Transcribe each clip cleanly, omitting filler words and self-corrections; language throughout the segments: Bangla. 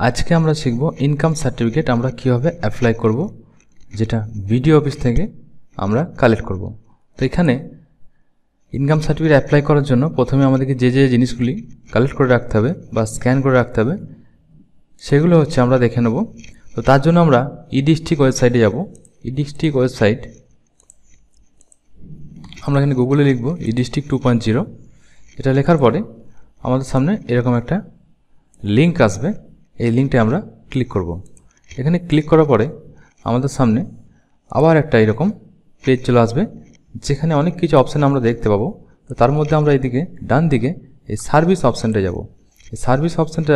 আজকে আমরা শিখব ইনকাম সার্টিফিকেট আমরা কিভাবে অ্যাপ্লাই করব, যেটা বিডিও অফিস থেকে আমরা কালেক্ট করব। তো এখানে ইনকাম সার্টিফিকেট অ্যাপ্লাই করার জন্য প্রথমে আমাদেরকে যে জিনিসগুলি কালেক্ট করে রাখতে হবে বা স্ক্যান করে রাখতে হবে সেগুলো হচ্ছে আমরা দেখে নেব। তো তার জন্য আমরা ই-ডিস্ট্রিক্ট ওয়েবসাইটে যাব। ই-ডিস্ট্রিক্ট ওয়েবসাইট আমরা এখানে গুগলে লিখব ই-ডিস্ট্রিক্ট 2.0। এটা লেখার পরে আমাদের সামনে এরকম একটা লিঙ্ক আসবে। এই লিঙ্কটা আমরা ক্লিক করব। এখানে ক্লিক করার পরে আমাদের সামনে আবার একটা এরকম পেজ চলে আসবে, যেখানে অনেক কিছু অপশান আমরা দেখতে পাবো। তো তার মধ্যে আমরা এইদিকে ডান দিকে এই সার্ভিস অপশানটা যাব। এই সার্ভিস অপশানটা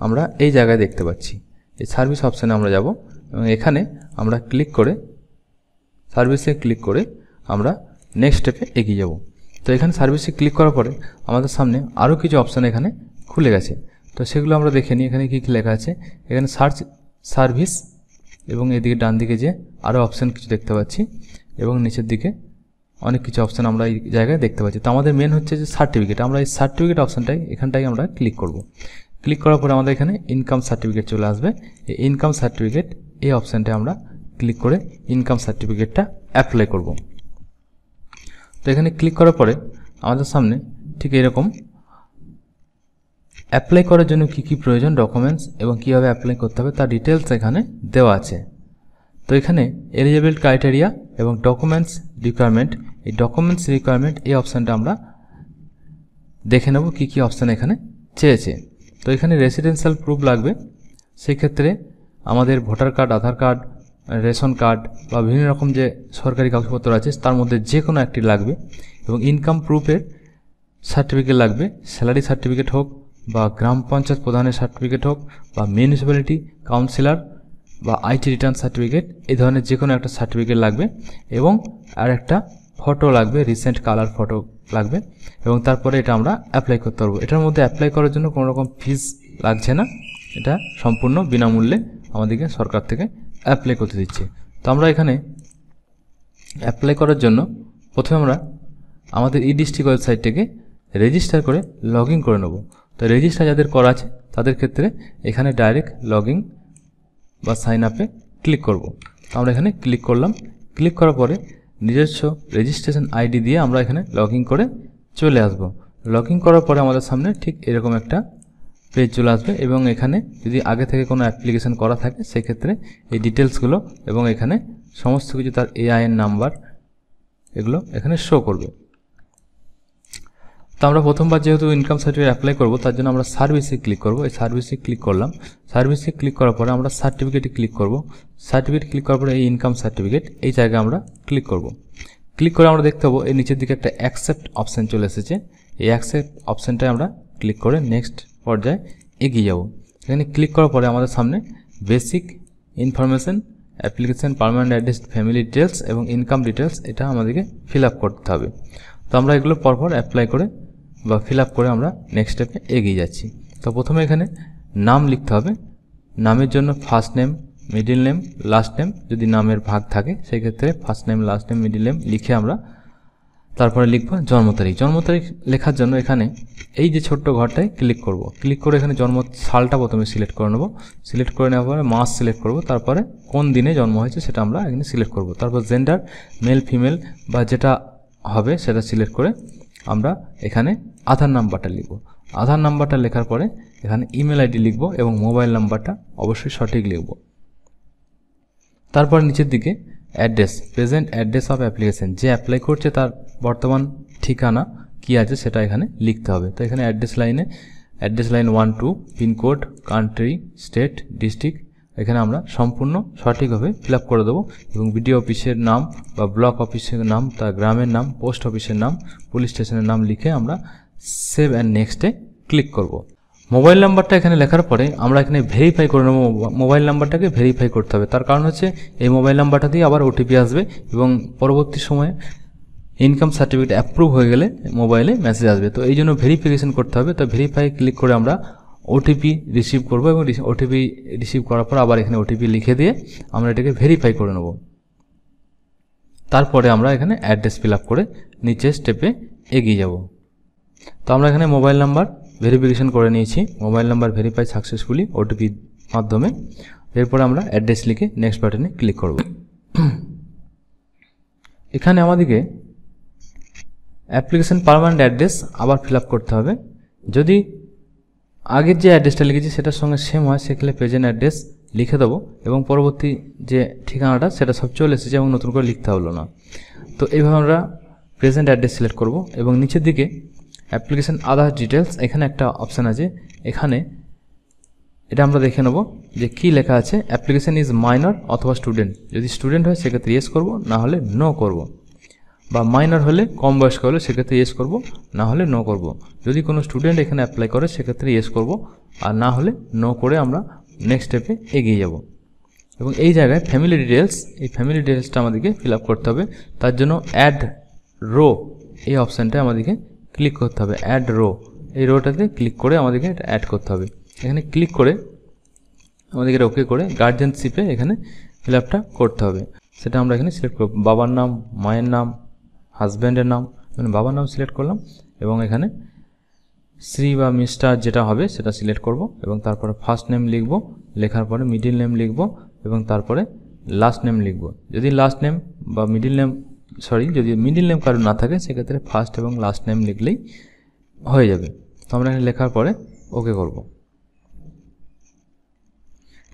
আমরা এই জায়গায় দেখতে পাচ্ছি। এই সার্ভিস অপশানে আমরা যাব এবং এখানে আমরা ক্লিক করে সার্ভিসে ক্লিক করে আমরা নেক্সট স্টেপে এগিয়ে যাব। তো এখানে সার্ভিসে ক্লিক করার পরে আমাদের সামনে আরও কিছু অপশান এখানে খুলে গেছে। তো সেগুলো আমরা দেখে নিই। এখানে কী কী লেখা আছে, এখানে সার্চ সার্ভিস এবং এদিকে ডান দিকে যে আরও অপশান কিছু দেখতে পাচ্ছি এবং নিচের দিকে অনেক কিছু অপশান আমরা এই জায়গায় দেখতে পাচ্ছি। তো আমাদের মেন হচ্ছে যে সার্টিফিকেট, আমরা এই সার্টিফিকেট অপশানটাই এখানটাই আমরা ক্লিক করব। ক্লিক করার পরে আমাদের এখানে ইনকাম সার্টিফিকেট চলে আসবে। এই ইনকাম সার্টিফিকেট এই অপশানটায় আমরা ক্লিক করে ইনকাম সার্টিফিকেটটা অ্যাপ্লাই করব। তো এখানে ক্লিক করার পরে আমাদের সামনে ঠিক এরকম অ্যাপ্লাই করার জন্য কী কী প্রয়োজন, ডকুমেন্টস এবং কীভাবে অ্যাপ্লাই করতে হবে তার ডিটেলস এখানে দেওয়া আছে। তো এখানে এলিজিবল ক্রাইটেরিয়া এবং ডকুমেন্টস রিকোয়ারমেন্ট, এই ডকুমেন্টস রিকোয়ারমেন্ট এই অপশানটা আমরা দেখে নেব কী কী অপশান এখানে চেয়েছে। তো এখানে রেসিডেন্সিয়াল প্রুফ লাগবে, সেক্ষেত্রে আমাদের ভোটার কার্ড, আধার কার্ড, রেশন কার্ড বা বিভিন্ন রকম যে সরকারি কাগজপত্র আছে তার মধ্যে যে কোনো একটি লাগবে। এবং ইনকাম প্রুফের সার্টিফিকেট লাগবে, স্যালারি সার্টিফিকেট হোক বা গ্রাম পঞ্চায়েত প্রধানের সার্টিফিকেট হোক বা মিউনিসিপ্যালিটি কাউন্সিলর বা আইটি রিটার্ন সার্টিফিকেট, এই ধরনের যে কোনো একটা সার্টিফিকেট লাগবে। এবং আর একটা ফটো লাগবে, রিসেন্ট কালার ফটো লাগবে। এবং তারপরে এটা আমরা অ্যাপ্লাই করতে পারবো। এটার মধ্যে অ্যাপ্লাই করার জন্য কোনো রকম ফিস লাগছে না, এটা সম্পূর্ণ বিনামূল্যে আমাদেরকে সরকার থেকে অ্যাপ্লাই করতে দিচ্ছে। তো আমরা এখানে অ্যাপ্লাই করার জন্য প্রথমে আমরা আমাদের ই-ডিস্ট্রিক্ট ওয়েবসাইট থেকে রেজিস্টার করে লগ ইন করে নেব। তো রেজিস্টার যাদের করা আছে তাদের ক্ষেত্রে এখানে ডাইরেক্ট লগ ইন বা সাইন আপে ক্লিক করব। তো আমরা এখানে ক্লিক করলাম। ক্লিক করার পরে নিজস্ব রেজিস্ট্রেশন আইডি দিয়ে আমরা এখানে লগ ইন করে চলে আসব। লগ ইন করার পরে আমাদের সামনে ঠিক এরকম একটা পেজ চলে আসবে এবং এখানে যদি আগে থেকে কোনো অ্যাপ্লিকেশন করা থাকে সেক্ষেত্রে এই ডিটেলসগুলো এবং এখানে সমস্ত কিছু তার এআইএন নাম্বার এগুলো এখানে শো করবে। তো আমরা প্রথমবার যেহেতু ইনকাম সার্টিফিকেট অ্যাপ্লাই করব তার জন্য আমরা সার্ভিসে ক্লিক করব। এই সার্ভিসে ক্লিক করলাম। সার্ভিসে ক্লিক করার পরে আমরা সার্টিফিকেটে ক্লিক করব। সার্টিফিকেট ক্লিক করার পরে এই ইনকাম সার্টিফিকেট এই জায়গায় আমরা ক্লিক করব। ক্লিক করে আমরা দেখতে পাবো এই নিচের দিকে একটা অ্যাকসেপ্ট অপশান চলে এসেছে। এই অ্যাকসেপ্ট অপশানটায় আমরা ক্লিক করে নেক্সট পর্যায়ে এগিয়ে যাব। এখানে ক্লিক করার পরে আমাদের সামনে basic information, application, permanent address, family details এবং ইনকাম ডিটেলস এটা আমাদেরকে ফিল আপ করতে হবে। তো আমরা এগুলো পরপর অ্যাপ্লাই করে বা ফিল আপ করে আমরা নেক্সট স্টেপে এগিয়ে যাচ্ছি। তো প্রথমে এখানে নাম লিখতে হবে। নামের জন্য first name, middle name, last name, যদি নামের ভাগ থাকে সেই ক্ষেত্রে first name, last name, middle name লিখে আমরা তারপরে লিখব জন্ম তারিখ। জন্ম তারিখ লেখার জন্য এখানে এই যে ছোট্ট ঘরটায় ক্লিক করব। ক্লিক করে এখানে জন্ম সালটা প্রথমে সিলেক্ট করে নেব। সিলেক্ট করে নেওয়ার পরে মাস সিলেক্ট করব, তারপরে কোন দিনে জন্ম হয়েছে সেটা আমরা এখানে সিলেক্ট করব। তারপর জেন্ডার, মেল ফিমেল বা যেটা হবে সেটা সিলেক্ট করে আমরা এখানে আধার নাম্বারটা লিখব। আধার নাম্বারটা লেখার পরে এখানে ইমেল আইডি লিখব এবং মোবাইল নাম্বারটা অবশ্যই সঠিক লিখব। তারপর নিচের দিকে address, present address of application, যে অ্যাপ্লাই করছে তার বর্তমান ঠিকানা কী আছে সেটা এখানে লিখতে হবে। তো এখানে address line 1 2, pincode, country, state, district এখানে আমরা সম্পূর্ণ সঠিকভাবে ফিল আপ করে দেবো। এবং বিডিও অফিসের নাম বা ব্লক অফিসের নাম, তার গ্রামের নাম, পোস্ট অফিসের নাম, পুলিশ স্টেশনের নাম লিখে আমরা সেভ অ্যান্ড নেক্সটে ক্লিক করব। মোবাইল নাম্বারটা এখানে লেখার পরে আমরা এখানে ভেরিফাই করে নেব। মোবাইল নাম্বারটাকে ভেরিফাই করতে হবে, তার কারণ হচ্ছে এই মোবাইল নাম্বারটা দিয়ে আবার ওটিপি আসবে এবং পরবর্তী সময়ে ইনকাম সার্টিফিকেট অ্যাপ্রুভ হয়ে গেলে মোবাইলে মেসেজ আসবে। তো এই জন্য ভেরিফিকেশন করতে হবে। তো ভেরিফাই ক্লিক করে আমরা ওটিপি রিসিভ করব এবং ওটিপি রিসিভ করার পর আবার এখানে ওটিপি লিখে দিয়ে আমরা এটাকে ভেরিফাই করে নেব। তারপরে আমরা এখানে অ্যাড্রেস ফিল আপ করে নিচের স্টেপে এগিয়ে যাব। তো আমরা এখানে মোবাইল নাম্বার ভেরিফিকেশন করে নিয়েছি। Mobile number verify successfully, OTP মাধ্যমে। এরপরে আমরা অ্যাড্রেস লিখে নেক্সট বাটনে ক্লিক করব। এখানে আমাদেরকে অ্যাপ্লিকেশন পার্মানেন্ট অ্যাড্রেস আবার ফিল আপ করতে হবে। যদি আগের যে অ্যাড্রেসটা লিখেছি সেটার সঙ্গে সেম হয় সেক্ষেত্রে প্রেজেন্ট অ্যাড্রেস লিখে দেবো এবং পরবর্তী যে ঠিকানাটা সেটা সব চলে এসেছে এবং নতুন করে লিখতে হলো না। তো এইভাবে আমরা প্রেজেন্ট অ্যাড্রেস সিলেক্ট করব এবং নিচের দিকে অ্যাপ্লিকেশন আদার ডিটেলস এখানে একটা অপশান আছে। এখানে এটা আমরা দেখে নেব যে কী লেখা আছে। অ্যাপ্লিকেশন ইজ মাইনর অথবা স্টুডেন্ট, যদি স্টুডেন্ট হয় সেক্ষেত্রে ইয়েস করব, না হলে নো করব। বা মাইনর হলে কম বয়স্ক হলে সেক্ষেত্রে ইয়েস করব, না হলে নো করব। যদি কোনো স্টুডেন্ট এখানে অ্যাপ্লাই করে সেক্ষেত্রে ইয়েস করব, আর না হলে নো করে আমরা নেক্সট স্টেপে এগিয়ে যাব। এবং এই জায়গায় ফ্যামিলি ডিটেলস, এই ফ্যামিলি ডিটেলসটা আমাদেরকে ফিল আপ করতে হবে। তার জন্য অ্যাড রো এই অপশানটা আমাদেরকে ক্লিক করতে হবে। অ্যাড রো এই রোটাতে ক্লিক করে আমাদেরকে এটা অ্যাড করতে হবে। এখানে ক্লিক করে আমাদেরকে ওকে করে গার্জিয়ানশিপে এখানে ফিল আপটা করতে হবে। সেটা আমরা এখানে সিলেক্ট করব। বাবার নাম, মায়ের নাম, হাজব্যান্ডের নাম, মানে বাবার নাম সিলেক্ট করলাম এবং এখানে শ্রী বা মিস্টার যেটা হবে সেটা সিলেক্ট করব এবং তারপরে ফার্স্ট নেম লিখব, লেখার পরে মিডিল নেম লিখব এবং তারপরে লাস্ট নেম লিখব। যদি লাস্ট নেম বা মিডিল নেম যদি মিডিল নেম কারো না থাকে সেক্ষেত্রে ফার্স্ট এবং লাস্ট নেম লিখলেই হয়ে যাবে। তো আমরা এখানে লেখার পরে ওকে করব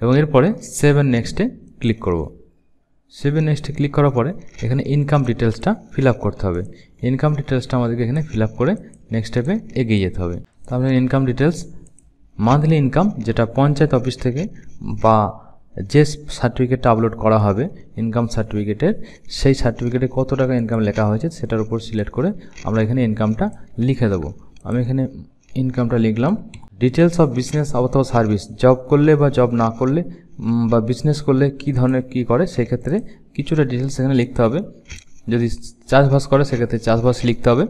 এবং এরপরে সেভ এন্ড নেক্সটে ক্লিক করব। সেভ এন্ড নেক্সটে ক্লিক করার পরে এখানে ইনকাম ডিটেলসটা ফিল আপ করতে হবে। ইনকাম ডিটেলসটা আমাদেরকে এখানে ফিল আপ করে নেক্সট স্টেপে এগিয়ে যেতে হবে। তারপরে ইনকাম ডিটেলস, মান্থলি ইনকাম যেটা পঞ্চায়েত অফিস থেকে বা যে সার্টিফিকেটটা আপলোড করা হবে ইনকাম সার্টিফিকেটের, সেই সার্টিফিকেটে কত টাকা ইনকাম লেখা হয়েছে সেটার উপর সিলেক্ট করে আমরা এখানে ইনকামটা লিখে দেবো। আমি এখানে ইনকামটা লিখলাম। ডিটেলস অফ বিজনেস অথবা সার্ভিস, জব করলে বা জব না করলে বা বিজনেস করলে কী ধরনের কী করে সেক্ষেত্রে কিছুটা ডিটেলস এখানে লিখতে হবে। যদি চাষবাস করে সেক্ষেত্রে চাষবাস লিখতে হবে।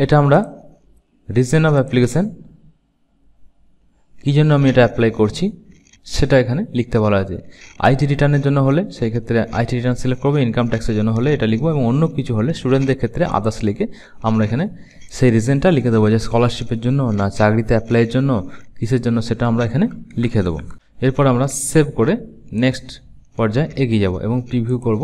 এটা আমরা রিজন অফ অ্যাপ্লিকেশন, কী জন্য আমি এটা অ্যাপ্লাই করছি সেটা এখানে লিখতে বলা আছে। আইটি রিটার্নের জন্য হলে সেই ক্ষেত্রে আইটি রিটার্ন সিলেক্ট করবো, ইনকাম ট্যাক্সের জন্য হলে এটা লিখবো এবং অন্য কিছু হলে স্টুডেন্টদের ক্ষেত্রে আদার্স লিখে আমরা এখানে সেই রিজনটা লিখে দেবো, যে স্কলারশিপের জন্য না চাকরিতে অ্যাপ্লাইয়ের জন্য কিসের জন্য সেটা আমরা এখানে লিখে দেবো। এরপর আমরা সেভ করে নেক্সট পর্যায়ে এগিয়ে যাব এবং প্রিভিউ করব।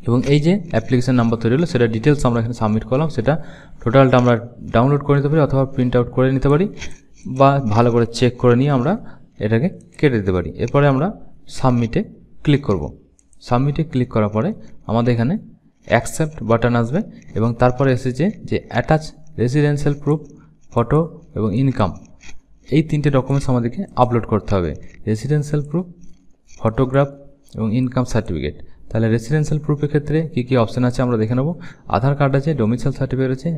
এবং এই যে অ্যাপ্লিকেশন নাম্বার তৈরি হলো সেটা ডিটেলস আমরা এখানে সাবমিট করলাম, সেটা টোটালটা আমরা ডাউনলোড করে নিতে পারি অথবা প্রিন্ট আউট করে নিতে পারি বা ভালো করে চেক করে নিয়ে আমরা এটাকে কেটে দিতে পারি। এরপরে আমরা সাবমিটে ক্লিক করব। সাবমিটে ক্লিক করার পরে আমাদের এখানে অ্যাকসেপ্ট বাটন আসবে এবং তারপরে এসেছে যে অ্যাটাচ রেসিডেন্সিয়াল প্রুফ, ফটো এবং ইনকাম, এই তিনটে ডকুমেন্টস আমাদেরকে আপলোড করতে হবে। রেসিডেন্সিয়াল প্রুফ, ফটোগ্রাফ এবং ইনকাম সার্টিফিকেট। তাহলে রেসিডেন্সিয়াল প্রুফের ক্ষেত্রে কী কী অপশান আছে আমরা দেখে নেব। আধার কার্ড আছে, ডোমিসাইল সার্টিফিকেট আছে,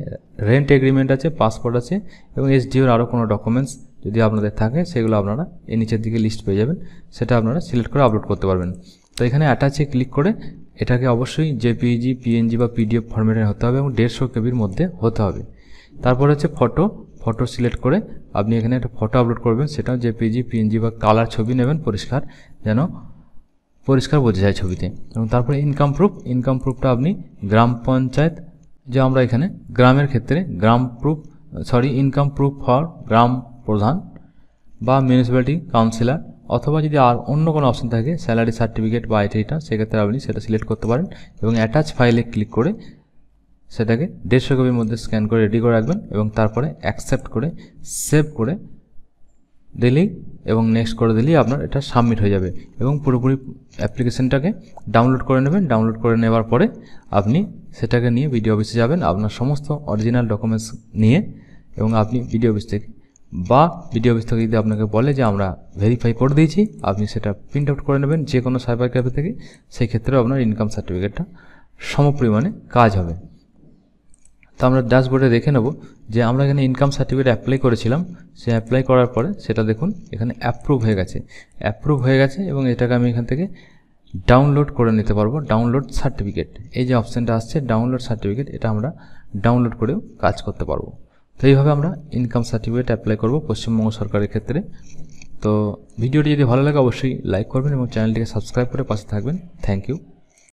রেন্ট এগ্রিমেন্ট আছে, পাসপোর্ট আছে এবং এসডিওর আরও কোনো ডকুমেন্টস যদি আপনাদের থাকে সেগুলো আপনারা এই নিচের দিকে লিস্ট পেয়ে যাবেন, সেটা আপনারা সিলেক্ট করে আপলোড করতে পারবেন। তো এখানে অ্যাটাচে ক্লিক করে এটাকে অবশ্যই জেপিইজি, পিএনজি বা পিডিএফ ফরম্যাটে হতে হবে এবং 150 কেবির মধ্যে হতে হবে। তারপর হচ্ছে ফটো সিলেক্ট করে আপনি এখানে একটা ফটো আপলোড করবেন, সেটাও জেপিইজি, পিএনজি বা কালার ছবি নেবেন পরিষ্কার, যেন পরিষ্কার বোঝা যায় ছবিতে। এবং তারপরে ইনকাম প্রুফটা আপনি গ্রাম পঞ্চায়েত, যে আমরা এখানে গ্রামের ক্ষেত্রে ইনকাম প্রুফ ফর গ্রাম প্রধান বা মিউনিসিপ্যালিটি কাউন্সিলর, অথবা যদি আর অন্য কোনো অপশন থাকে স্যালারি সার্টিফিকেট বা আইটি রিটার্ন, সেক্ষেত্রে আপনি সেটা সিলেক্ট করতে পারেন এবং অ্যাটাচ ফাইলে ক্লিক করে সেটাকে 150 কপির মধ্যে স্ক্যান করে রেডি করে রাখবেন এবং তারপরে অ্যাকসেপ্ট করে সেভ করে দিলেই এবং নেক্সট করে দিলেই আপনার এটা সাবমিট হয়ে যাবে এবং পুরোপুরি অ্যাপ্লিকেশনটাকে ডাউনলোড করে নেবেন। ডাউনলোড করে নেওয়ার পরে আপনি সেটাকে নিয়ে বিডিও অফিসে যাবেন আপনার সমস্ত অরিজিনাল ডকুমেন্টস নিয়ে, এবং আপনি বিডিও অফিস থেকে যদি আপনাকে বলে যে আমরা ভেরিফাই করে দিয়েছি, আপনি সেটা প্রিন্ট আউট করে নেবেন যে কোনো সাইবার ক্যাফে থেকে, সেই ক্ষেত্রেও আপনার ইনকাম সার্টিফিকেটটা সমপরিমাণে কাজ হবে। তো আমরা ড্যাশবোর্ডে দেখে নেব যে আমরা এখানে ইনকাম সার্টিফিকেট অ্যাপ্লাই করেছিলাম, সে অ্যাপ্লাই করার পরে সেটা দেখুন এখানে অ্যাপ্রুভ হয়ে গেছে এবং এটাকে আমি এখান থেকে ডাউনলোড করে নিতে পারবো। ডাউনলোড সার্টিফিকেট, এই যে অপশানটা আসছে ডাউনলোড সার্টিফিকেট, এটা আমরা ডাউনলোড করেও কাজ করতে পারবো। তো এইভাবে আমরা ইনকাম সার্টিফিকেট অ্যাপ্লাই করব পশ্চিমবঙ্গ সরকারের ক্ষেত্রে। তো ভিডিওটি যদি ভালো লাগে অবশ্যই লাইক করবেন এবং চ্যানেলটিকে সাবস্ক্রাইব করে পাশে থাকবেন। Thank you.